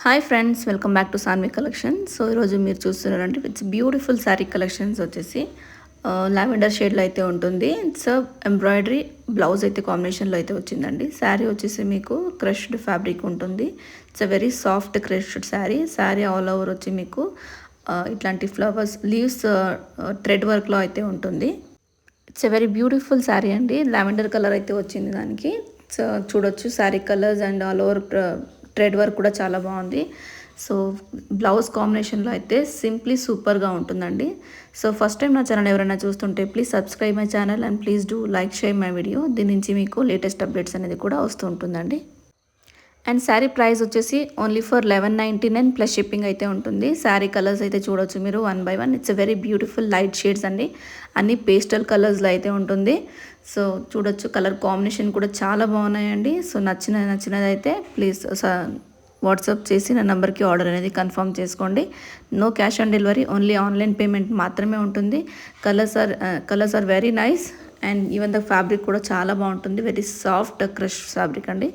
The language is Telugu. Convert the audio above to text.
Hi friends, welcome back to Sanvi collection. So ఈరోజు మీరు చూస్తున్నారంటే ఇట్స్ బ్యూటిఫుల్ శారీ కలెక్షన్స్ వచ్చేసి లావెండర్ షేడ్లో అయితే ఉంటుంది. ఇట్స్ ఎంబ్రాయిడరీ బ్లౌజ్ అయితే కాంబినేషన్లో అయితే వచ్చిందండి. శారీ వచ్చేసి మీకు క్రష్డ్ ఫ్యాబ్రిక్ ఉంటుంది. It's a very soft crushed sari all over వచ్చి మీకు ఇట్లాంటి ఫ్లవర్స్ లీవ్స్ థ్రెడ్ వర్క్లో అయితే ఉంటుంది. It's a very beautiful sari అండి. లావెండర్ కలర్ అయితే వచ్చింది దానికి. సో చూడొచ్చు sari colours and all over thread work కూడా చాలా బాగుంది. సో బ్లౌజ్ కాంబినేషన్లో అయితే సింప్లీ సూపర్గా ఉంటుందండి. సో ఫస్ట్ టైం నా ఛానల్ ఎవరైనా చూస్తుంటే please subscribe my channel and please do like share my video. దీని నుంచి మీకు లేటెస్ట్ అప్డేట్స్ అనేది కూడా వస్తూ ఉంటుందండి. అండ్ శారీ ప్రైస్ వచ్చేసి ఓన్లీ ఫర్ 1199 ప్లస్ షిప్పింగ్ అయితే ఉంటుంది. శారీ కలర్స్ అయితే చూడొచ్చు మీరు 1 by 1. It's a very beautiful light shades అండి. అన్ని పేస్టల్ కలర్స్లో అయితే ఉంటుంది. సో చూడొచ్చు కలర్ కాంబినేషన్ కూడా చాలా బాగున్నాయండి. సో నచ్చినదైతే ప్లీజ్ వాట్సాప్ చేసి నా నెంబర్కి ఆర్డర్ అనేది కన్ఫర్మ్ చేసుకోండి. No cash on delivery, only online payment మాత్రమే ఉంటుంది. Colours are very nice and even the fabric కూడా చాలా బాగుంటుంది. వెరీ సాఫ్ట్ క్రష్ ఫ్యాబ్రిక్ అండి.